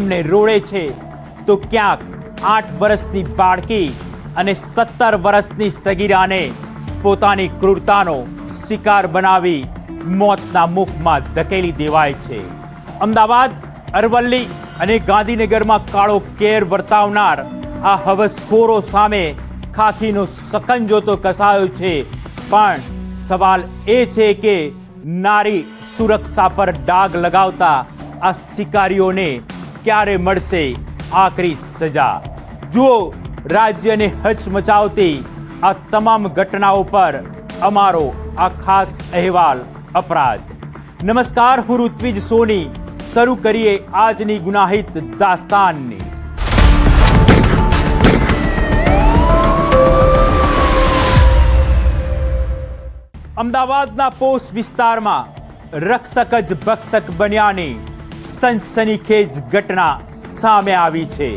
નરાધમને રોળે છે તો ક્યાંક 8 વર્ષની બાળકી અને 17 વર્ષની સગીરાને પોતાની ક્રૂરતાનો શિકાર બનાવી મોતના મુખમાં ધકેલી દેવાય છે। અમદાવાદ, અરવલ્લી અને ગાંધીનગરમાં કાળો કેર વર્તાવનાર આ હવસખોરો સામે ખાખીનો સકંજો તો કસાયો છે, પણ સવાલ એ છે કે નારી સુરક્ષા પર ડાઘ લગાવતા આ શિકારીઓને ક્યારે મળશે આકરી સજા? જુઓ રાજ્યને હચમચાવતી આ તમામ ઘટનાઓ પર અમારો આ ખાસ અહેવાલ અપરાધ। નમસ્કાર, હું ઋત્વિજ સોની। શરૂ કરીએ આજની ગુનાહિત દાસ્તાનને। અમદાવાદના પોશ વિસ્તારમાં રક્ષક જ ભક્ષક બન્યાની સનસનીખેજ ઘટના સામે આવી છે।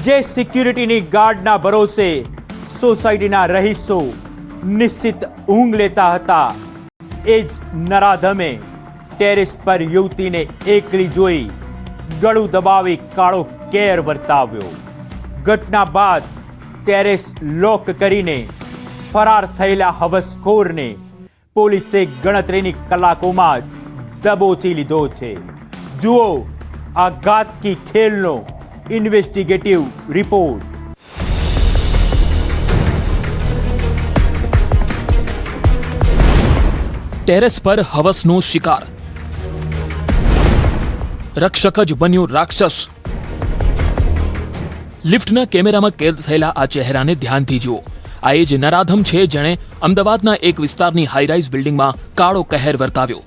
જે સિક્યુરિટીની ગાર્ડના ભરોસે સોસાયટીના રહીશો નિશ્ચિત ઊંઘ લેતા હતા, એ જ નરાધમે ટેરેસ પર યુવતીને એકલી જોઈ ગળું દબાવી કાળો કેર વર્તાવ્યો। ઘટના બાદ ટેરેસ લોક કરીને ફરાર થયેલા હવસખોરને પોલીસે ગણતરીની કલાકોમાં જ દબોચી લીધો છે। જુઓ આ ઘાતકી ખેલનો ઇન્વેસ્ટિગેટિવ રિપોર્ટ। ટેરેસ પર હવસનો શિકાર, રક્ષક જ બન્યો રાક્ષસ। લિફ્ટના કેમેરામાં કેદ થયેલા આ ચહેરાને ધ્યાનથી જુઓ। આ એ જ નરાધમ છે જેણે અમદાવાદના એક વિસ્તારની હાઈરાઇઝ બિલ્ડિંગમાં કાળો કહેર વર્તાવ્યો।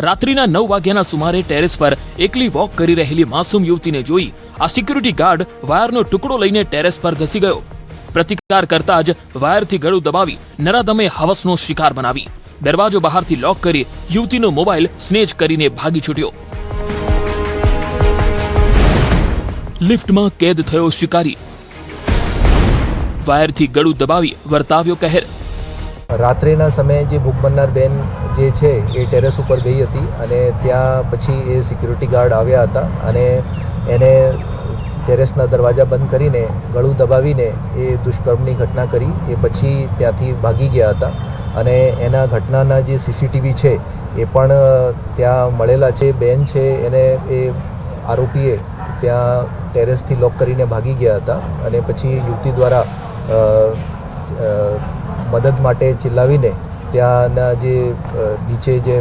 રાત્રિના 9 વાગ્યાના સુમારે ટેરેસ પર એકલી વોક કરી રહેલી માસૂમ યુવતીને જોઈ આ સિક્યુરિટી ગાર્ડ વાયરનો ટુકડો લઈને ટેરેસ પર ધસી ગયો। પ્રતિકાર કરતા જ વાયરથી ગળું દબાવી નરાધમે હવસનો શિકાર બનાવી દરવાજો બહારથી લોક કરી યુવતીનો મોબાઈલ સ્નેચ કરીને ભાગી છૂટ્યો। લિફ્ટમાં કેદ થયો શિકારી, વાયરથી ગળું દબાવી વર્તાવ્યો કહેર। રાત્રિના સમયે જે ભૂખ બનનાર બેન જે છે એ ટેરેસ ઉપર ગઈ હતી અને ત્યાં પછી એ સિક્યુરિટી ગાર્ડ આવ્યા હતા અને એને ટેરેસના દરવાજા બંધ કરીને ગળું દબાવીને એ દુષ્કર્મની ઘટના કરી। એ પછી ત્યાંથી ભાગી ગયા હતા અને એના ઘટનાના જે સીસીટીવી છે એ પણ ત્યાં મળેલા છે। બેન છે એને એ આરોપીએ ત્યાં ટેરેસથી લોક કરીને ભાગી ગયા હતા અને પછી યુવતી દ્વારા મદદ માટે ચિલ્લાવીને ત્યાંના જે નીચે જે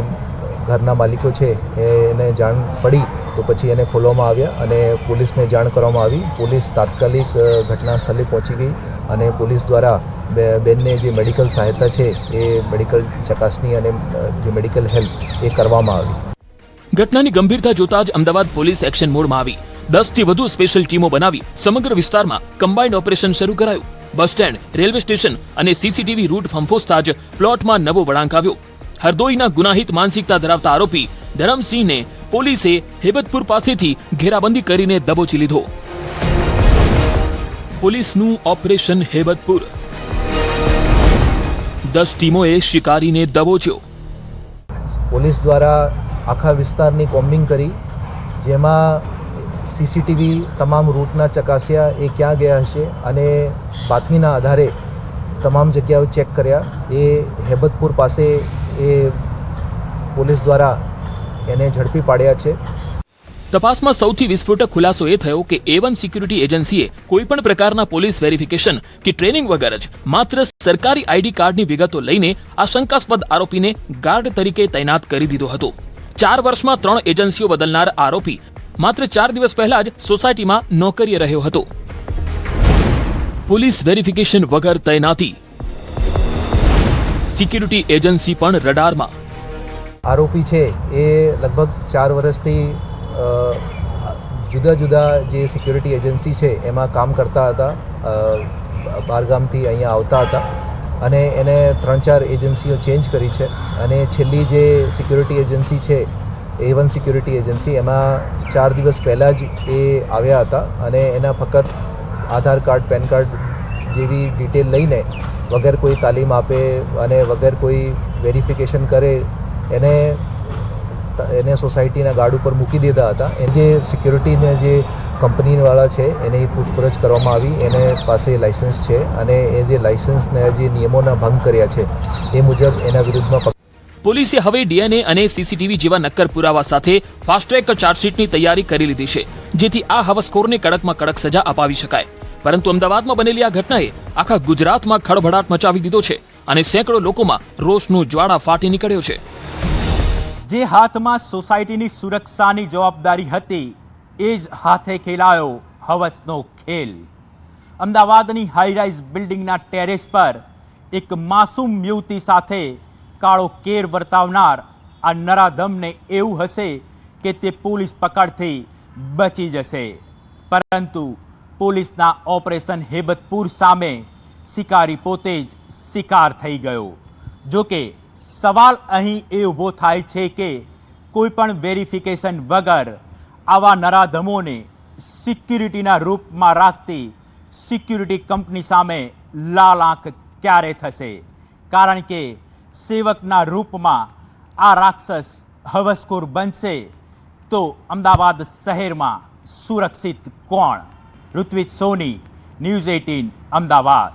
ઘરના માલિકો છે એને જાણ પડી તો પછી એને ખોલવામાં આવ્યા અને પોલીસને જાણ કરવામાં આવી। પોલીસ તાત્કાલિક ઘટના સ્થળે પહોંચી ગઈ અને પોલીસ દ્વારા બેનને જે મેડિકલ સહાયતા છે એ મેડિકલ ચકાસણી અને જે મેડિકલ હેલ્પ એ કરવામાં આવી। ઘટનાની ગંભીરતા જોતા જ અમદાવાદ પોલીસ એક્શન મોડમાં આવી 10થી વધુ સ્પેશિયલ ટીમો બનાવી સમગ્ર વિસ્તારમાં કમ્બાઇન્ડ ઓપરેશન શરૂ કરાયું। બસ સ્ટેન્ડ, રેલવે સ્ટેશન અને સીસીટીવી રૂટ ફંફોસતા જ પ્લોટમાં નવો વળાંક આવ્યો। હરદોઈના ગુનાહિત માનસિકતા ધરાવતા આરોપી ધરમસિંહને પોલીસે હેબતપુર પાસેથી ઘેરાબંધી કરીને દબોચી લીધો। પોલીસનું ઓપરેશન હેબતપુર, 10 ટીમોએ શિકારીને દબોચ્યો। પોલીસ દ્વારા આખા વિસ્તારની કોમ્બિંગ કરી, જેમાં સીસીટીવી તમામ રૂટના ચકાસ્યા એ ક્યાં ગયા હશે અને બાતમીના આધારે તમામ જગ્યાઓ ચેક કર્યા। એ હેબતપુર પાસે એ પોલીસ દ્વારા એને ઝડપી પાડ્યા છે। તપાસમાં સૌથી વિસ્ફોટક ખુલાસો એ થયો કે A1 સિક્યુરિટી એજન્સીએ કોઈપણ પ્રકારના પોલીસ વેરિફિકેશન કે ટ્રેનિંગ વગર જ માત્ર સરકારી આઈડી કાર્ડની વિગતો લઈને આ શંકાસ્પદ આરોપીને ગાર્ડ તરીકે તૈનાત કરી દીધો હતો। 4 વર્ષમાં 3 એજન્સીઓ બદલનાર આરોપી માત્ર 4 દિવસ પહેલા જ સોસાયટીમાં નોકરીએ રહ્યો હતો। પોલીસ વેરિફિકેશન વગર તૈનાતી, સિક્યુરિટી એજન્સી પણ રડારમાં। આરોપી છે એ લગભગ 4 વર્ષથી જુદા જુદા જે સિક્યુરિટી એજન્સી છે એમાં કામ કરતા હતા। બહારગામથી અહીંયા આવતા હતા અને એને 3-4 એજન્સીઓ ચેન્જ કરી છે અને છેલ્લી જે સિક્યુરિટી એજન્સી છે A1 સિક્યુરિટી એજન્સી, એમાં 4 દિવસ પહેલાં જ એ આવ્યા હતા અને એના ફક્ત આધાર કાર્ડ, પેન કાર્ડ જેવી ડિટેલ લઈને વગર કોઈ તાલીમ આપે અને વગર કોઈ વેરિફિકેશન કરે એને સોસાયટીના ગાર્ડ ઉપર મૂકી દીધા હતા। એ જે સિક્યુરિટીને જે કંપનીવાળા છે એની પૂછપરછ કરવામાં આવી, એને પાસે લાઇસન્સ છે અને એ જે લાઇસન્સના જે નિયમોના ભંગ કર્યા છે એ મુજબ એના વિરુદ્ધમાં પોલીસે હવે ડીએનએ અને સીસીટીવી જેવા નક્કર પુરાવા સાથે ફાસ્ટ ટ્રેક ચાર્જશીટની તૈયારી કરી લીધી છે, જેથી આ હવસખોરને કડકમાં કડક સજા અપાવી શકાય. પરંતુ અમદાવાદમાં બનેલી આ ઘટનાએ આખા ગુજરાતમાં ખળભળાટ મચાવી દીધો છે અને સેંકડો લોકોમાં રોષનું જ્વાળા ફાટી નીકળ્યો છે. જે હાથમાં સોસાયટીની સુરક્ષાની જવાબદારી હતી એ જ હાથે ખેલાયો હવસનો ખેલ. અમદાવાદની હાઈરાઇઝ બિલ્ડિંગના ટેરેસ પર એક માસૂમ યુવતી સાથે કાળો કેર વર્તાવનાર આ નરાધમને એવું હશે કે તે પોલીસ પકડથી બચી જશે, પરંતુ પોલીસના ઓપરેશન હેબતપુર સામે શિકારી પોતે જ શિકાર થઈ ગયો. જોકે સવાલ અહીં એ ઊભો થાય છે કે કોઈ પણ વેરિફિકેશન વગર આવા નરાધમોને સિક્યુરિટીના રૂપમાં રાખતી સિક્યુરિટી કંપની સામે લાલ આંખ ક્યારે થશે? કારણ કે સેવકના રૂપમાં આ રાક્ષસ હવસખોર બનશે તો અમદાવાદ શહેરમાં સુરક્ષિત કોણ? ઋત્વિજ સોની, ન્યૂઝ 18 અમદાવાદ.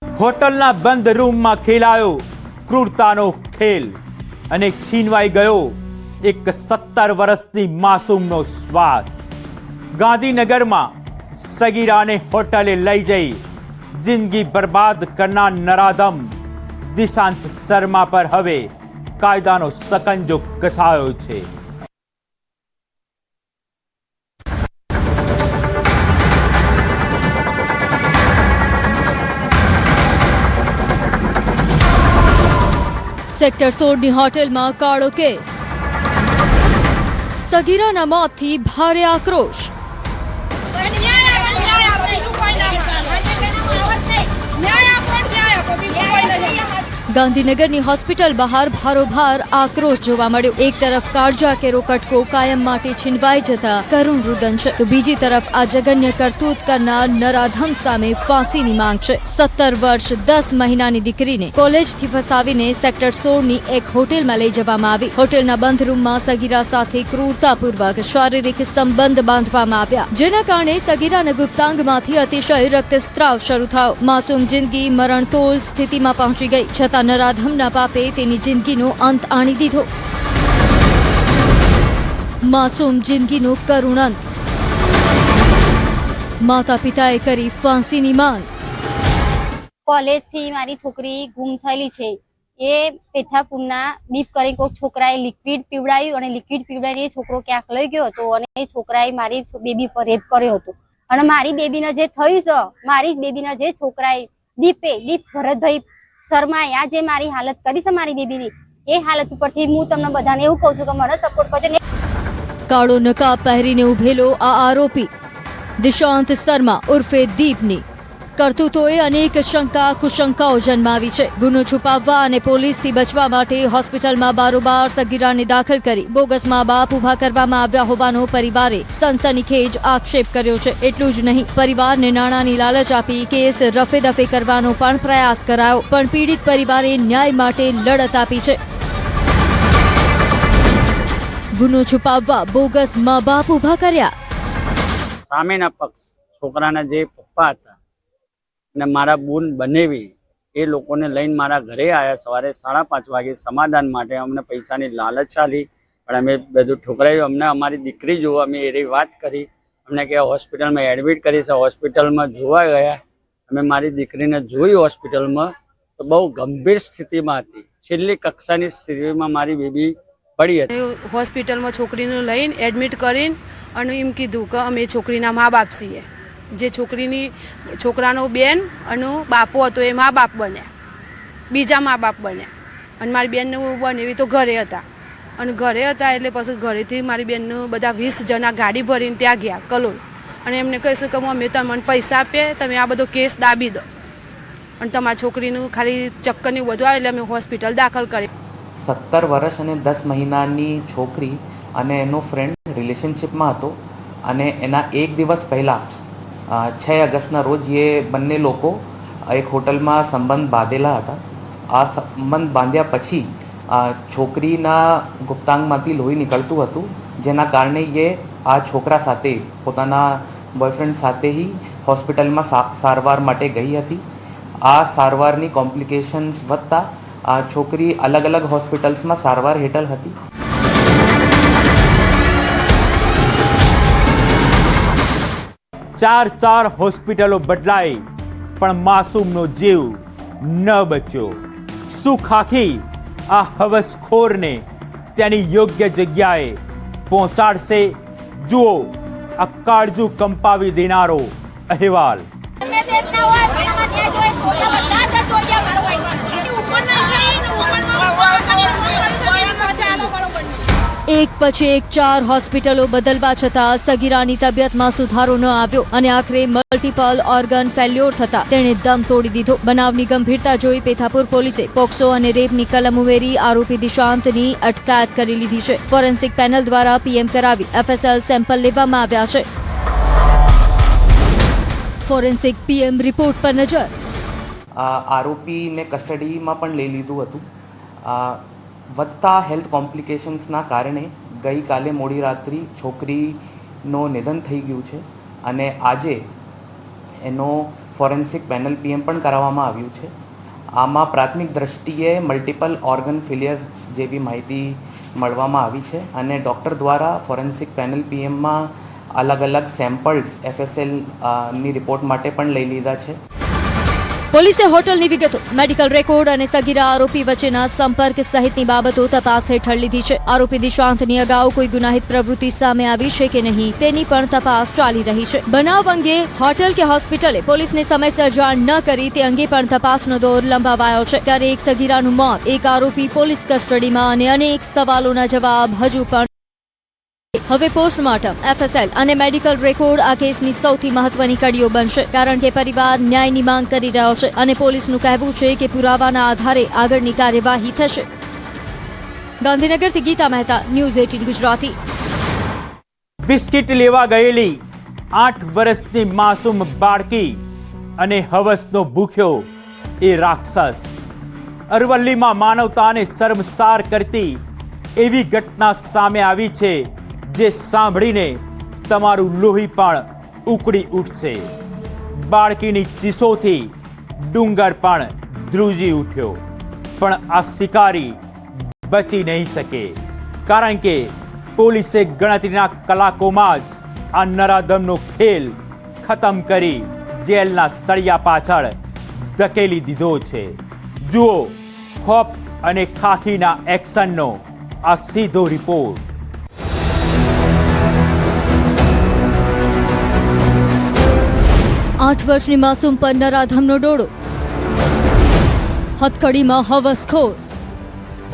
હોટલના બંધ રૂમમાં ખેલાયો ક્રૂરતાનો ખેલ અને છીનવાઈ ગયો એક 17 વર્ષની માસૂમનો શ્વાસ. ગાંધીનગરમાં સગીરાને હોટલે લઈ જઈ જિંદગી બરબાદ કરનાર નરાધમ દિશાંત શર્મા પર હવે કાયદાનો સકંજો કસાયો છે. સેક્ટર 16ની હોટેલમાં કાળો કેર, સગીરાના મોતથી ભારે આક્રોશ. ગાંધીનગરની હોસ્પિટલ બહાર ભારોભાર આક્રોશ જોવા મળ્યો. એક તરફ કાળજા કેરો કટકો કાયમ માટે છીનવાઈ જતા કરુણ રુદન છે, તો બીજી તરફ આ જઘન્ય કરતૂત કરનાર નરાધમ સામે ફાંસીની માંગ છે. 17 વર્ષ 10 મહિનાની દીકરીને કોલેજથી ફસાવીને સેક્ટર 16ની એક હોટેલમાં લઈ જવામાં આવી. હોટેલના બંધ રૂમમાં સગીરા સાથે ક્રૂરતાપૂર્વક શારીરિક સંબંધ બાંધવામાં આવ્યા, જેના કારણે સગીરાના ગુપ્તાંગમાંથી અતિશય રક્તસ્રાવ શરૂ થયો. માસૂમ જિંદગી મરણતોલ સ્થિતિમાં પહોંચી ગઈ, છતાં નરાધમના પાપે તેની જિંદગીનો અંત આણી દીધો. માસૂમ જિંદગીનો કરુણ અંત. માતા પિતાએ કરી ફાંસીની માંગ. કોલેજથી મારી છોકરી ગુમ થયેલી છે. એ પેઠાપુરના બીફ કરી કોઈક છોકરાએ લિક્વિડ પીવડાવ્યું અને લિક્વિડ પીવડાવીને એ છોકરો ક્યાંક લઈ ગયો હતો અને એ છોકરાએ મારી બેબી પર રેપ કર્યો હતો. અને મારી બેબીને જે થયું છે, મારી બેબીના જે છોકરાએ દીપ ભરતભાઈ શર્માએ આ જે મારી હાલત કરી છે મારી બેબીની, એ હાલત ઉપરથી હું તમને બધાને એવું કહું છું કે મને સપોર્ટ કરજો. કાળો નકાબ પહેરીને ઉભેલો આ આરોપી દિશાંત શર્મા ઉર્ફે દીપની કરતૂતોએ અનેક શંકા કુશંકાઓ જન્માવી છે. ગુનો છુપાવવા અને પોલીસથી બચવા માટે હોસ્પિટલમાં બારોબાર સગીરાને દાખલ કરી બોગસ મા બાપ ઉભા કરવામાં આવ્યા હોવાનો પરિવારે સનસનીખેજ આક્ષેપ કર્યો છે. એટલું જ નહીં, પરિવારને નાણાંની લાલચ આપી કેસ રફે દફે કરવાનો પણ પ્રયાસ કરાયો, પણ પીડિત પરિવારે ન્યાય માટે લડત આપી છે. ગુનો છુપાવવા બોગસ મા બાપ ઉભા કર્યા. સામેના પક્ષ છોકરાના જે પપ્પા હતા અને મારા બૂન બનેવી એ લોકોને લઈને મારા ઘરે આવ્યા સવારે 5:30 વાગે સમાધાન માટે. અમને પૈસાની લાલચ ચાલી પણ અમે બધું ઠુકરાયું. અમને અમારી દીકરી જોવા અમે એવી વાત કરી, અમને કે હોસ્પિટલમાં એડમિટ કરી છે. હોસ્પિટલમાં જોવા ગયા, અમે મારી દીકરીને જોઈ હોસ્પિટલમાં તો બહુ ગંભીર સ્થિતિમાં હતી. છેલ્લી કક્ષાની સ્થિતિમાં મારી બેબી પડી હતી. હોસ્પિટલમાં છોકરીને લઈને એડમિટ કરીને અને એમ કીધું કે અમે છોકરીના મા બાપ છીએ. જે છોકરાનો બેન અને બાપો હતો એ મા બાપ બન્યા, બીજા મા બાપ બન્યા. અને મારી બેનનું બનેવી તો ઘરે હતા, અને ઘરે હતા એટલે પછી ઘરેથી મારી બેનનું બધા 20 જણા ગાડી ભરીને ત્યાં ગયા કલોલ. અને એમને કહીશું કે અમે તમને પૈસા આપીએ, તમે આ બધો કેસ દાબી દો અને તમારી છોકરીનું ખાલી ચક્કરનું બધું આવે એટલે અમે હોસ્પિટલ દાખલ કરી. 17 વર્ષ અને 10 મહિનાની છોકરી અને એનો ફ્રેન્ડ રિલેશનશિપમાં હતો અને એના એક દિવસ પહેલાં 6 ઓગસ્ટના રોજ એ બંને લોકો એક હોટલમાં સંબંધ બાંધેલા હતા. આ સંબંધ બાંધ્યા પછી છોકરીના ગુપ્તાંગમાંથી લોહી નીકળતું હતું, જેના કારણે એ આ છોકરા સાથે પોતાના બોયફ્રેન્ડ સાથે ही હોસ્પિટલમાં સારવાર માટે ગઈ હતી. આ સારવારની કોમ્પ્લિકેશન્સ વધતા આ છોકરી અલગ અલગ હોસ્પિટલ્સમાં સારવાર હેઠળ હતી. ચાર હોસ્પિટલો બદલાઈ પણ માસૂમનો જીવ ન બચ્યો. શું ખાખી આ હવસખોરને તેની યોગ્ય જગ્યાએ પહોંચાડશે? જુઓ આ કાળજુ કંપાવી દેનારો અહેવાલ. એક પછી એક 4 હોસ્પિટલો બદલવા છતાં સગીરાની તબિયતમાં સુધારો ન આવ્યો અને આખરે મલ્ટિપલ ઓર્ગન ફેલ્યોર થતા તેણે દમ તોડી દીધો. બનાવની ગંભીરતા જોઈ પેથાપુર પોલીસે પોક્સો અને રેપની કલમ ઉમેરી આરોપી દિશાંતની અટકાયત કરી લીધી છે. ફોરેન્સિક પેનલ દ્વારા પીએમ કરાવી FSL સેમ્પલ લેવામાં આવ્યા છે. ફોરેન્સિક પીએમ રિપોર્ટ પર નજર. આરોપીને કસ્ટડીમાં પણ લઈ લીધું હતું. વધતા હેલ્થ કોમ્પ્લિકેશન્સના કારણે ગઈકાલે મોડી રાત્રિ છોકરીનું નિધન થઈ ગયું છે અને આજે એનો ફોરેન્સિક પેનલ પીએમ પણ કરાવવામાં આવ્યું છે. આમાં પ્રાથમિક દ્રષ્ટિએ મલ્ટિપલ ઓર્ગન ફેલિયર જેવી માહિતી મળવામાં આવી છે અને ડૉક્ટર દ્વારા ફોરેન્સિક પેનલ પીએમમાં અલગ અલગ સેમ્પલ્સ FSL ની રિપોર્ટ માટે પણ લઈ લીધા છે. પોલીસે હોટલની વિગતો, મેડિકલ રેકોર્ડ અને સગીરા આરોપી વચ્ચેના સંપર્ક સહિતની બાબતો તપાસ હેઠળ લીધી છે. આરોપી દિશાંતની અગાઉ કોઈ ગુનાહિત પ્રવૃત્તિ સામે આવી છે કે નહીં તેની પણ તપાસ ચાલી રહી છે. બનાવ અંગે હોટલ કે હોસ્પિટલે પોલીસને સમયસર જાણ ન કરી તે અંગે પણ તપાસનો દોર લંબાવાયો છે. ત્યારે એક સગીરાનું મોત, એક આરોપી પોલીસ કસ્ટડીમાં અને અનેક સવાલોના જવાબ હજુ પણ. હવે પોસ્ટમોર્ટમ, FSL અને મેડિકલ રેકોર્ડ આ કેસની સૌથી મહત્વની કડીઓ બનશે, કારણ કે પરિવાર ન્યાયની માંગ કરી રહ્યો છે અને પોલીસનું કહેવું છે કે પુરાવાના આધારે આગળની કાર્યવાહી થશે. ગાંધીનગરથી ગીતા મહેતા, ન્યૂઝ 18 ગુજરાતી. બિસ્કિટ લેવા ગયેલી 8 વર્ષની માસૂમ બાળકી અને હવસનો ભૂખ્યો એ રાક્ષસ. અરવલ્લીમાં માનવતાને શર્મસાર કરતી એવી ઘટના સામે આવી છે જે સાંભળીને તમારું લોહી પણ ઉકળી ઉઠશે. બાળકીની ચીસોથી ડુંગર પણ ધ્રુજી ઉઠ્યો, પણ આ શિકારી બચી નહીં શકે, કારણ કે પોલીસે ગણતરીના કલાકોમાં જ આ નરાધમનો ખેલ ખતમ કરી જેલના સળિયા પાછળ ધકેલી દીધો છે. જુઓ ખોફ અને ખાખીના એક્શનનો આ સીધો રિપોર્ટ. 8 વર્ષની માસૂમ પર નરાધમનો ડોળો, હથકડીમાં હવસખોર,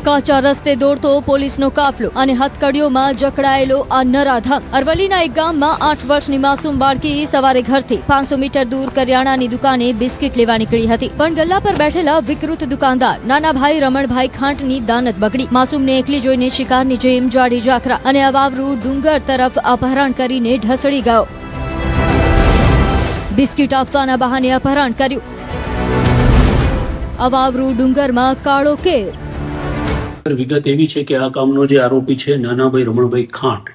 કાચા રસ્તે દોડતો પોલીસનો કાફલો અને હથકડીઓમાં જકડાયેલો આ નરાધમ. અરવલ્લીના એક ગામમાં 8 વર્ષની માસૂમ બાળકી સવારે ઘરથી 500 મીટર દૂર કરિયાણાની દુકાને બિસ્કિટ લેવા નીકળી હતી, પણ ગલ્લા પર બેઠેલા વિકૃત દુકાનદાર નાનાભાઈ રમણભાઈ ખાંટની દાનત બગડી. માસૂમને એકલી જોઈને શિકારની જેમ જાડી જાખરા અને અવાવરું ડુંગર તરફ અપહરણ કરીને ઢસડી ગયો. બિસ્કિટ આપવાના બહાને અપહરણ કર્યું. અવાવરું ડુંગરમાં કાળો કેર. વિગત એવી છે કે આ કામનો જે આરોપી છે નાનાભાઈ રમણભાઈ ખાંટ,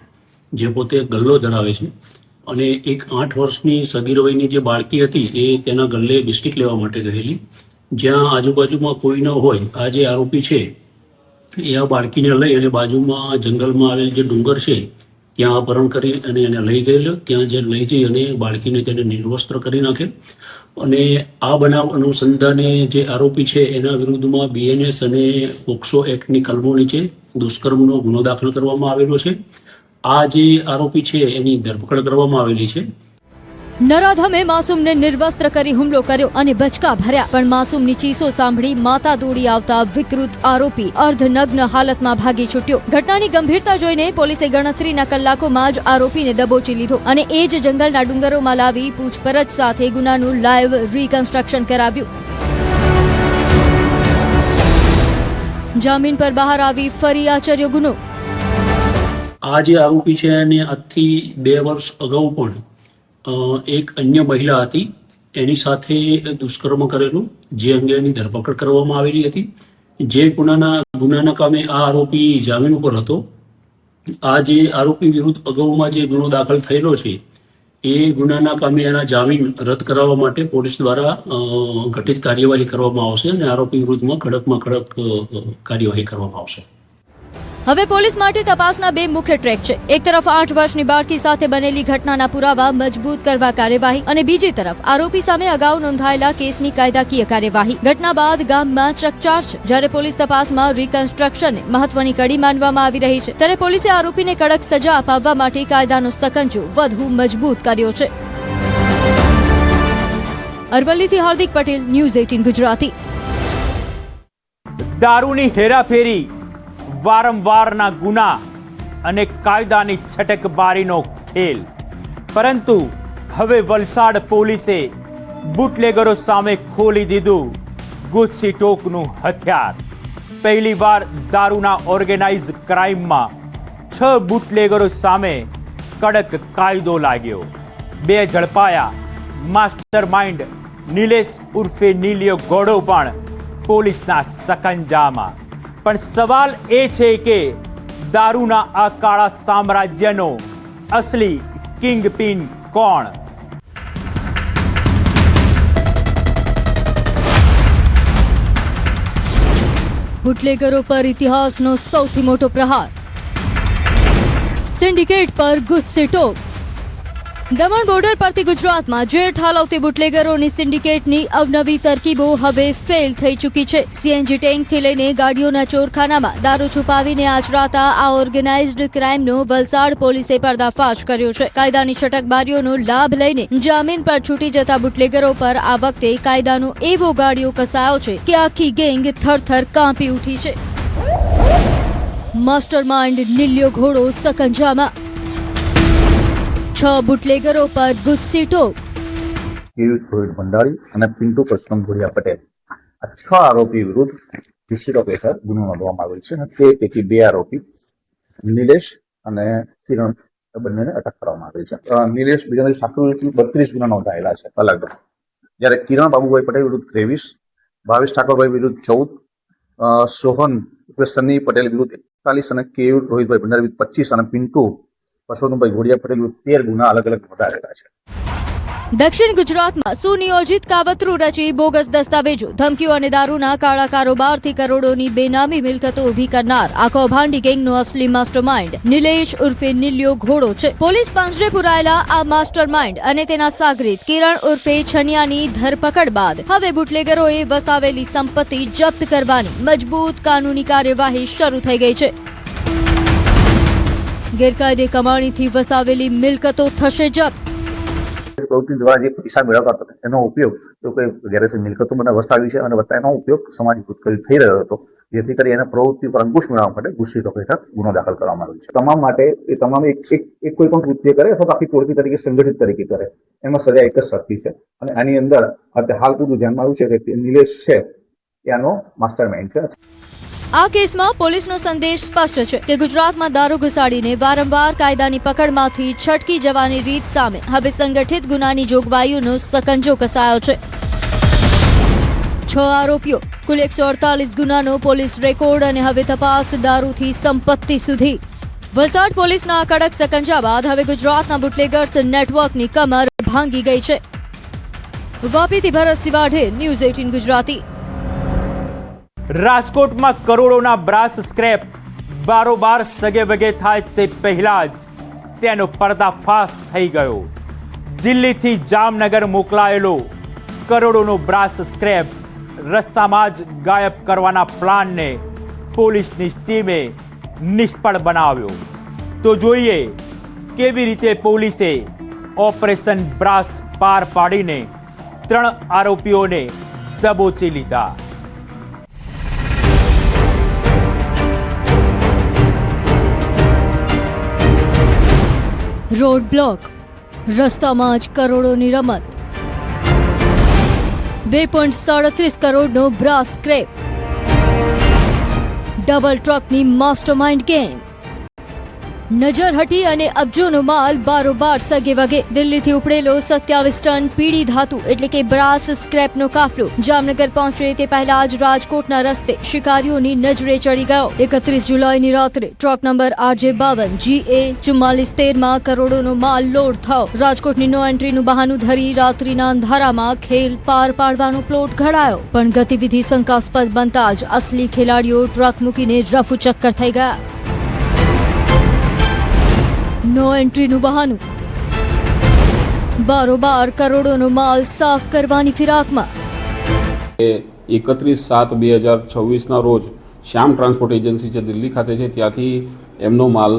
જે પોતે ગલ્લો ધરાવે છે અને એક 8 વર્ષની સગીર વયની જે બાળકી હતી એ તેના ગલ્લે બિસ્કિટ લેવા માટે ગયેલી, જ્યાં આજુબાજુમાં કોઈ ન હોય. આ જે આરોપી છે એ આ બાળકીને લઈ અને બાજુમાં જંગલમાં આવેલ જે ડુંગર છે ત્યાં અપહરણ કરી અને એને લઈ ગયેલો. ત્યાં જે લઈ જઈ અને બાળકીને તેને નિર્વસ્ત્ર કરી નાખે અને આ બનાવ અનુસંધાને જે આરોપી છે એના વિરુદ્ધમાં BNS અને પોક્સો એક્ટની કલમો નીચે દુષ્કર્મનો ગુનો દાખલ કરવામાં આવેલો છે. આ જે આરોપી છે એની ધરપકડ કરવામાં આવેલી છે. નરાધમે માસૂમને નિર્વસ્ત્ર કરી હુમલો કર્યો અને બચકા ભર્યા, પણ માસૂમની ચીસો સાંભળી માતા દોડી આવતા વિકૃત આરોપી અર્ધનગ્ન હાલતમાં ભાગી છૂટ્યો. ઘટનાની ગંભીરતા જોઈને પોલીસે ગણતરીના કલાકોમાં જ આરોપીને દબોચી લીધો અને એ જ જંગલના ડુંગરોમાં લાવી પૂછપરછ સાથે ગુનાનું લાઈવ રીકન્સ્ટ્રક્શન કરાવ્યું. જામીન પર બહાર આવી ફરી આચર્યો ગુનો. આ જે આરોપી છે એને આજથી 2 વર્ષ અગાઉ પણ એક અન્ય મહિલા હતી એની સાથે દુષ્કર્મ કરેલું, જે અંગે એની ધરપકડ કરવામાં આવેલી હતી. જે ગુનાના કામે આ આરોપી જામીન ઉપર હતો આ જે આરોપી વિરુદ્ધ અગાઉમાં જે ગુનો દાખલ થયેલો છે એ ગુનાના કામે એના જામીન રદ કરાવવા માટે પોલીસ દ્વારા ઘટિત કાર્યવાહી કરવામાં આવશે અને આરોપી વિરુદ્ધમાં કડકમાં કડક કાર્યવાહી કરવામાં આવશે. હવે પોલીસ માટે તપાસના બે મુખ્ય ટ્રેક છે. એક તરફ 8 વર્ષની બાળકી સાથે બનેલી ઘટનાના પુરાવા મજબૂત કરવા કાર્યવાહી અને બીજી તરફ આરોપી સામે અગાઉ નોંધાયેલા કેસની કાયદાકીય કાર્યવાહી. ઘટના બાદ ગામમાં ચકચાર છે. જ્યારે પોલીસ તપાસમાં રિકન્સ્ટ્રક્શનને મહત્વની કડી માનવામાં આવી રહી છે, ત્યારે પોલીસે આરોપીને કડક સજા અપાવવા માટે કાયદાનો સકંજો વધુ મજબૂત કર્યો છે. અરવલ્લીથી હાર્દિક પટેલ, ન્યૂઝ 18 ગુજરાતી. દારૂની હેરાફેરી, વારંવારના ગુના અને કાયદાની છટકબારીનો ખેલ. પરંતુ હવે વલસાડ પોલીસે બુટલેગરો સામે ખોલી દીધું ગુસ્સી ટોકનું હથિયાર. પહેલીવાર દારૂના ઓર્ગેનાઇઝ ક્રાઇમમાં 6 બુટલેગરો સામે કડક કાયદો લાગ્યો. 2 ઝડપાયા. માસ્ટર માઇન્ડ નિલેશ ઉર્ફે નીલિયો ઘોડો પણ પોલીસના સકંજામાં. પણ સવાલ એ છે કે દારૂના આ કાળા સામ્રાજ્યનો અસલી કિંગપિન કોણ? બુટલેગરો પર ઇતિહાસનો સૌથી મોટો પ્રહાર. સિન્ડિકેટ પર ગુસ્સી ટોક. દમણ બોર્ડર પરથી ગુજરાતમાં જેટ ઠાલવતી બુટલેગરોની સિન્ડિકેટની અવનવી તરકીબો હવે ફેલ થઈ ચૂકી છે. સીએનજી ટેન્કથી લઈને ગાડીઓના ચોરખાનામાં દારૂ છુપાવીને આચરાતા આ ઓર્ગેનાઇઝડ ક્રાઇમનો વલસાડ પોલીસે પર્દાફાશ કર્યો છે. કાયદાની છટકબારીઓનો લાભ લઈને જામીન પર છૂટી જતા બુટલેગરો પર આ વખતે કાયદાનો એવો ગાડીઓ કસાયો છે કે આખી ગેંગ થરથર કાંપી ઉઠી છે. માસ્ટર માઇન્ડ નીલિયો ઘોડો સકંજામાં. 6 બુટલેગરો પર ગુસ્સી ટોક. રોહિત ભંડારી અને પિન્ટુ કસ્ટમ ભુડિયા પટેલ આ 6 આરોપી વિરુદ્ધ ડિસ્ટ્રિક્ટ ઓફિસર ગુનો નોંધવામાં આવેલ છે અને તે પૈકી 2 આરોપી નિલેશ અને કિરણ બંનેને અટક કરવામાં આવેલ છે. નિલેશ બીજા સાથે 32 ગુના નોંધાયેલા છે અલગ, જ્યારે કિરણ બાબુભાઈ પટેલ વિરુદ્ધ 23, ભાવેશ ઠાકોરભાઈ વિરુદ્ધ 14, સોહન સની પટેલ વિરુદ્ધ 41 અને કેયુર રોહિતભાઈ ભંડારી વિરુદ્ધ 25 અને પિન્ટુ પરસોત્તમભાઈ ઘોડિયા પટેલ વિરુદ્ધ 13 ગુના અલગ અલગ નોંધાયેલા છે. દક્ષિણ ગુજરાતમાં સુનિયોજિત કાવતરું રચી બોગસ દસ્તાવેજો, ધમકીઓ અને દારૂના કાળા કારોબારથી કરોડોની બેનામી મિલકતો ઊભી કરનાર આ કૌભાંડી ગેંગનો અસલી માસ્ટરમાઇન્ડ નિલેશ ઉર્ફે નીલિયો ઘોડો છે. પોલીસ પાંજરે પુરાયેલા આ માસ્ટરમાઇન્ડ અને તેના સાગરીત કિરણ ઉર્ફે છનિયાની ધરપકડ બાદ હવે બુટલેગરોએ વસાવેલી સંપત્તિ જપ્ત કરવાની મજબૂત કાનૂની કાર્યવાહી શરૂ થઈ ગઈ છે. ગેરકાયદે કમાણીથી વસાવેલી મિલકતો થશે જપ્ત. પ્રવૃત્તિ દ્વારા જે પૈસા મેળવતા હતા એનો ઉપયોગ તો કોઈ ગેરહાજર મિલકતો મને વસાવી છે અને એનો ઉપયોગ સમાજીકૃત થઈ રહ્યો હતો, જેથી કરી એને પ્રવૃત્તિ પર અંકુશ મેળવવા માટે ગુસ્સી ટોક હેઠળ ગુનો દાખલ કરવામાં આવ્યો છે. તમામ માટે એ તમામ એક કોઈ પણ કૃત્ય કરે અથવા આખી ટોળકી તરીકે સંગઠિત તરીકે કરે એમાં સજા એક જ સરખી છે. અને આની અંદર હાલ પૂરું ધ્યાનમાં આવ્યું છે કે નિલેશ છે એનો માસ્ટર માઇન્ડ છે. આ કેસમાં પોલીસનો સંદેશ સ્પષ્ટ છે કે ગુજરાતમાં દારૂ ઘુસાડીને વારંવાર કાયદાની પકડમાંથી છટકી જવાની રીત સામે હવે સંગઠિત ગુનાની જોગવાઈઓનો સકંજો કસાયો છે. 6 આરોપીઓ, કુલ 148 ગુનાનો પોલીસ રેકોર્ડ અને હવે તપાસ દારૂથી સંપત્તિ સુધી. વલસાડ પોલીસના આ કડક સકંજા બાદ હવે ગુજરાતના બુટલેગર્સ નેટવર્કની કમર ભાંગી ગઈ છે. વાપીથી ભરત સિવાઢેર, ન્યૂઝ 18 ગુજરાતી. રાજકોટમાં કરોડોના બ્રાસ સ્ક્રેપ બારોબાર સગે વગે થાય તે પહેલા જ તેનો પર્દાફાશ થઈ ગયો. દિલ્હીથી જામનગર મોકલાયેલો કરોડોનો બ્રાસ સ્ક્રેપ રસ્તામાં જ ગાયબ કરવાના પ્લાનને પોલીસની ટીમે નિષ્ફળ બનાવ્યો. તો જોઈએ કેવી રીતે પોલીસે ઓપરેશન બ્રાસ પાર પાડીને 3 આરોપીઓને દબોચી લીધા. રોડ બ્લોક, રસ્તામાં જ કરોડોની રમત. 2.37 કરોડનો બ્રાસ સ્ક્રેપ. ડબલ ટ્રકની માસ્ટરમાઇન્ડ ગેમ. નજર હટી અને અબજોનો માલ બારોબાર સગે વગે. દિલ્હીથી ઉપડેલો 27 ટન પીળી ધાતુ એટલે કે બ્રાસ સ્ક્રેપનો કાફલો જામનગર પહોંચે તે પહેલા જ રાજકોટના રસ્તે શિકારીઓની નજરે ચડી ગયો. 31 જુલાઈની રાત્રે ટ્રક નંબર RJ52 GA 4413માં કરોડોનો માલ લોડ થયો. રાજકોટની નો એન્ટ્રીનું બહાનું ધરી રાત્રિના અંધારામાં ખેલ પાર પાડવાનો પ્લોટ ઘડાયો, પણ ગતિવિધિ શંકાસ્પદ બનતા જ અસલી ખેલાડીઓ ટ્રક મૂકીને રફુ ચક્કર થઈ ગયા. નો એન્ટ્રીનું બહાનું, બારોબાર કરોડોનો માલ સાફ કરવાની ફિરાકમાં. 31/7/2026 રોજ શ્યામ ટ્રાન્સપોર્ટ એજન્સી જે દિલ્હી ખાતે છે ત્યાંથી એમનો માલ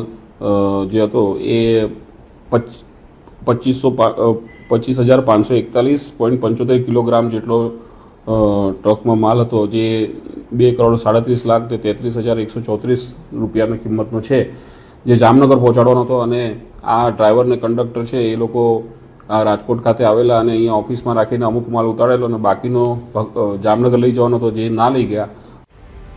જે હતો એ 25,541.75 કિલોગ્રામ જેટલો ટ્રકમાં માલ હતો, જે 2,37,33,134 રૂપિયાની કિંમતનો છે, જે જામનગર પહોંચાડવાનો હતો. અને આ ડ્રાઈવર ને કંડક્ટર છે એ લોકો રાજકોટ ખાતે આવેલા અને અહીંયા ઓફિસમાં રાખીને અમુક માલ ઉતારેલો અને બાકીનો જામનગર લઈ જવાનો હતો, જે ના લઈ ગયા.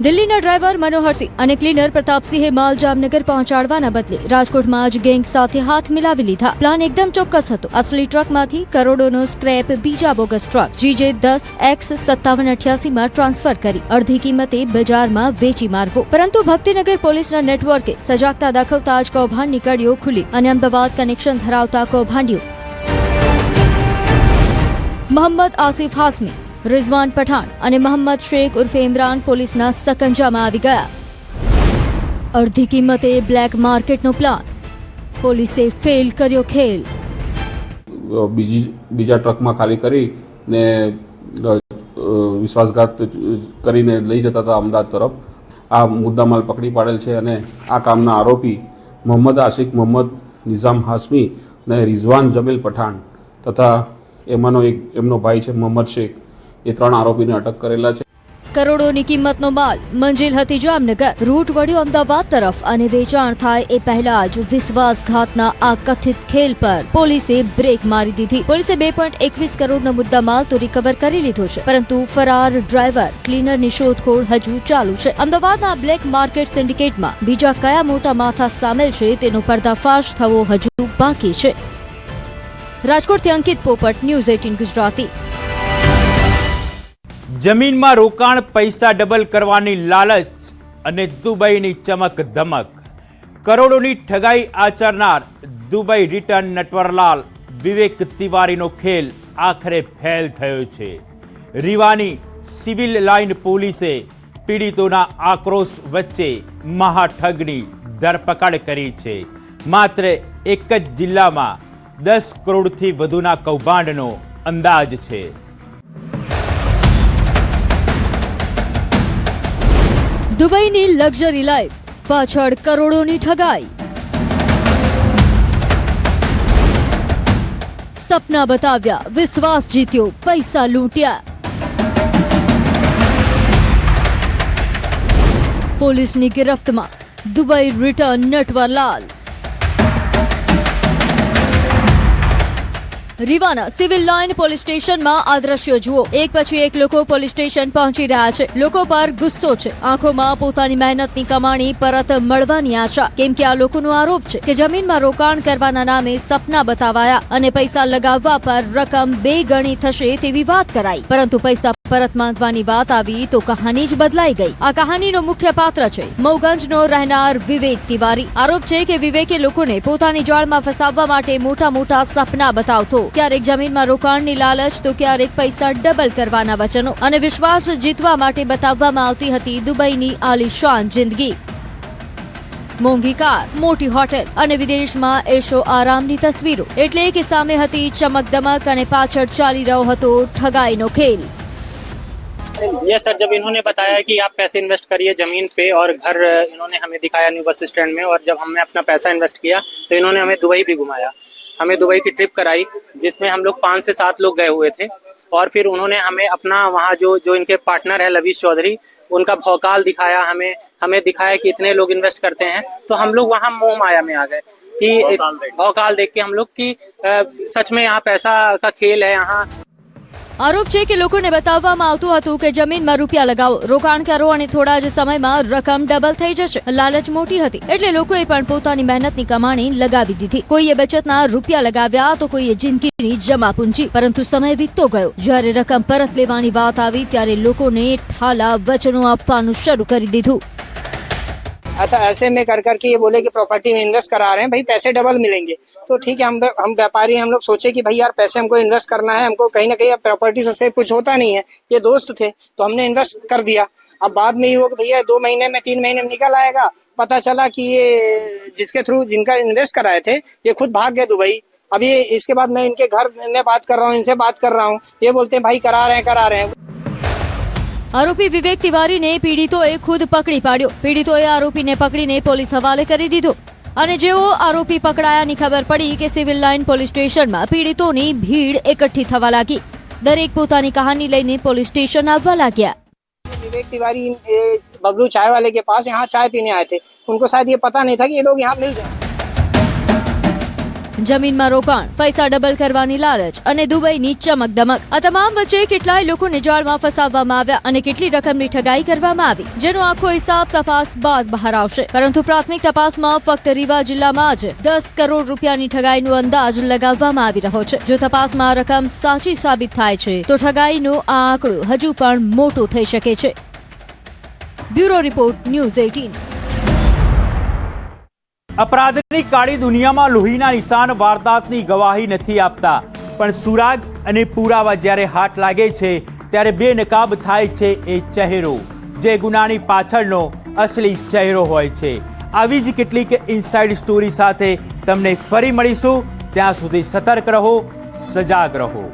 દિલ્હીના ડ્રાઈવર મનોહરસિંહ અને ક્લીનર પ્રતાપસિંહે માલ જામનગર પહોંચાડવાના બદલે રાજકોટમાં જ ગેંગ સાથે હાથ મિલાવી લીધા. પ્લાન એકદમ ચોક્કસ હતો. અસલી ટ્રકમાંથી કરોડોનો સ્ક્રેપ બીજા બોગસ ટ્રક GJ10X5788માં ટ્રાન્સફર કરી અડધી કિંમતે બજારમાં વેચી મારવો. પરંતુ ભક્તિનગર પોલીસના નેટવર્કે સજાગતા દાખવતા જ કૌભાંડની કડીઓ ખુલી અને અમદાવાદ કનેક્શન ધરાવતા કૌભાંડીઓ મોહમ્મદ આસિફ હાસમી, રિઝવાન પઠાણ અને મોહમ્મદ શેખ ઉર્ફે ઇમરાન પોલીસના સકંજામાં આવી ગયા. અડધી કિંમતે બ્લેક માર્કેટનો પ્લાન, પોલીસે ફેલ કર્યો ખેલ. બીજા ટ્રકમાં ખાલી કરીને વિશ્વાસઘાત કરીને લઈ જતા હતા અમદાવાદ તરફ. આ મુદ્દામાલ પકડી પાડેલ છે અને આ કામના આરોપી મોહમ્મદ આશિક મોહમ્મદ નિઝામ હાસમી અને રિઝવાન જમીલ પઠાણ તથા એમાંનો એક એમનો ભાઈ છે મોહમ્મદ શેખ, એ 3 આરોપીને અટક કરેલા છે. કરોડોની કિંમતનો માલ મંજિલ હતી જામનગર, રૂટ વળ્યો અમદાવાદ તરફ અને વેચાણ થાય એ પહેલા જ વિશ્વાસઘાતના આ કથિત ખેલ પર પોલીસે બ્રેક મારી દીધી. પોલીસે 2.21 કરોડનો મુદ્દામાલ તો રિકવર કરી લીધો છે, પરંતુ ફરાર ડ્રાઈવર ક્લીનરની શોધખોળ હજુ ચાલુ છે. અમદાવાદના બ્લેક માર્કેટ સિન્ડિકેટમાં બીજા કયા મોટા માથા સામેલ છે તેનો પર્દાફાશ થવો હજુ બાકી છે. રાજકોટથી અંકિત પોપટ, ન્યૂઝ 18 ગુજરાતી. જમીનમાં રોકાણ, પૈસા ડબલ કરવાની લાલચ અને દુબઈની ચમક ધમક. કરોડોની ઠગાઈ આચરનાર દુબઈ રિટર્ન નટવરલાલ વિવેક તિવારીનો ખેલ આખરે ફેલ થયો છે. રીવાની સિવિલ લાઇન પોલીસે પીડિતોના આક્રોશ વચ્ચે મહાઠગની ધરપકડ કરી છે. માત્ર એક જ જિલ્લામાં 10 કરોડથી વધુના કૌભાંડનો અંદાજ છે. દુબઈની લક્ઝરી લાઈફ પાછળ કરોડોની ઠગાઈ. સપના બતાવ્યા, વિશ્વાસ જીત્યો, પૈસા લૂંટ્યા. પોલીસની ગિરફ્તમાં દુબઈ રિટર્ન નટવરલાલ. રીવાના સિવિલ લાઇન પોલીસ સ્ટેશનમાં આ દ્રશ્યો જુઓ. એક પછી એક લોકો પોલીસ સ્ટેશન પહોંચી રહ્યા છે. લોકો પર ગુસ્સો છે, આંખોમાં પોતાની મહેનતની કમાણી પરત મળવાની આશા. કેમ કે આ લોકોનો આરોપ છે કે જમીનમાં રોકાણ કરવાના નામે સપના બતાવાયા અને પૈસા લગાવવા પર રકમ 2 ગણી થશે તેવી વાત કરાઈ. પરંતુ પૈસા પરત માંગવાની વાત આવી તો કહાની જ બદલાઈ ગઈ. આ કહાનીનો મુખ્ય પાત્ર છે મૌગંજનો રહેનાર વિવેક તિવારી. આરોપ છે કે વિવેકે લોકોને પોતાની જાળમાં ફસાવવા માટે મોટા મોટા સપના બતાવતો. ક્યારેક જમીનમાં રોકાણની લાલચ તો ક્યારેક પૈસા ડબલ કરવાના વચનો અને વિશ્વાસ જીતવા માટે બતાવવામાં આવતી હતી દુબઈની આલિશાન જિંદગી. મોંઘી કાર, મોટી હોટેલ અને વિદેશમાં એશો આરામની તસવીરો. એટલે કે સામે હતી ચમકદમક અને પાછળ ચાલી રહ્યો હતો ઠગાઈનો ખેલ. ये सर, जब इन्होंने बताया कि आप पैसे इन्वेस्ट करिए जमीन पे और घर इन्होंने हमें दिखाया न्यू बस स्टैंड में, और जब हमने अपना पैसा इन्वेस्ट किया तो इन्होंने हमें दुबई भी घुमाया. हमें दुबई की ट्रिप कराई जिसमें हम लोग 5 से 7 लोग गए हुए थे. और फिर उन्होंने हमें अपना वहाँ जो इनके पार्टनर है लवीश चौधरी, उनका भौकाल दिखाया. हमें दिखाया कि इतने लोग इन्वेस्ट करते हैं. तो हम लोग वहाँ मोह माया में आ गए कि भौकाल देख के हम लोग कि सच में यहाँ पैसा का खेल है. यहाँ આરોપ છે કે લોકોને બતાવવામાં આવતું હતું કે જમીનમાં રૂપિયા લગાવો, રોકાણ કરો અને થોડા જ સમયમાં રકમ ડબલ થઈ જશે. લાલચ મોટી હતી એટલે લોકોએ પણ પોતાની મહેનતની કમાણી લગાવી દીધી. કોઈએ બચતના રૂપિયા લગાવ્યા તો કોઈએ જિંદગીની જમા પૂંજી. પરંતુ સમય વીતતો ગયો. જ્યારે રકમ પરત લેવાની વાત આવી ત્યારે લોકોને ઠાલા વચનો આપવાનું શરૂ કરી દીધું. ऐसे में कर करके ये बोले कि प्रॉपर्टी में इन्वेस्ट करा रहे हैं भाई, पैसे डबल मिलेंगे. तो ठीक है, हम व्यापारी हम लोग सोचे कि भाई यार पैसे हमको इन्वेस्ट करना है, हमको कहीं ना कहीं अब प्रॉपर्टी से कुछ होता नहीं है. ये दोस्त थे तो हमने इन्वेस्ट कर दिया. अब बाद में ये हुआ कि भैया 2 महीने में 3 महीने में निकल आएगा. पता चला कि ये जिसके थ्रू जिनका इन्वेस्ट कराए थे ये खुद भाग गए दुबई. अब ये इसके बाद मैं इनके घर में बात कर रहा हूँ, इनसे बात कर रहा हूँ. ये बोलते हैं भाई करा रहे हैं. આરોપી વિવેક તિવારીને પીડિતોએ ખુદ પકડી પાડ્યો. પીડિતોએ આરોપીને પકડીને પોલીસ હવાલે કરી દીધો અને જેવો આરોપી પકડાયાની ખબર પડી કે સિવિલ લાઇન પોલીસ સ્ટેશનમાં પીડિતોની ભીડ એકઠી થવા લાગી. દરેક પોતાની કહાની લઈને પોલીસ સ્ટેશન આવવા लाग्या. विवेक तिवारी बबलू चाय वाले के पास यहाँ चाय पीने आए थे. उनको शायद ये पता नहीं था कि ये लोग यहाँ मिल जाए. જમીનમાં રોકાણ, પૈસા ડબલ કરવાની લાલચ અને દુબઈની ચમકદમક, આ તમામ વચ્ચે કેટલાય લોકોને જાળમાં ફસાવવામાં આવ્યા અને કેટલી રકમની ઠગાઈ કરવામાં આવી, જેનો આખો હિસાબ તપાસ બાદ બહાર આવશે. પરંતુ પ્રાથમિક તપાસમાં ફક્ત રીવા જિલ્લામાં જ 10 કરોડ રૂપિયાની ઠગાઈનો અંદાજ લગાવવામાં આવી રહ્યો છે. જો તપાસમાં આ રકમ સાચી સાબિત થાય છે તો ઠગાઈનો આ આંકડો હજુ પણ મોટો થઈ શકે છે. Bureau report, news 18. અપરાધની કાળી દુનિયામાં લોહીના નિશાન વારદાતની ગવાહી નથી આપતા, પણ સુરાગ અને પુરાવા જ્યારે હાથ લાગે છે ત્યારે બેનકાબ થાય છે એ ચહેરો, જે ગુનાની પાછળનો અસલી ચહેરો હોય છે. આવી જ કેટલીક ઇનસાઇડ સ્ટોરી સાથે તમને ફરી મળીશું. ત્યાં સુધી સતર્ક રહો, સજાગ રહો.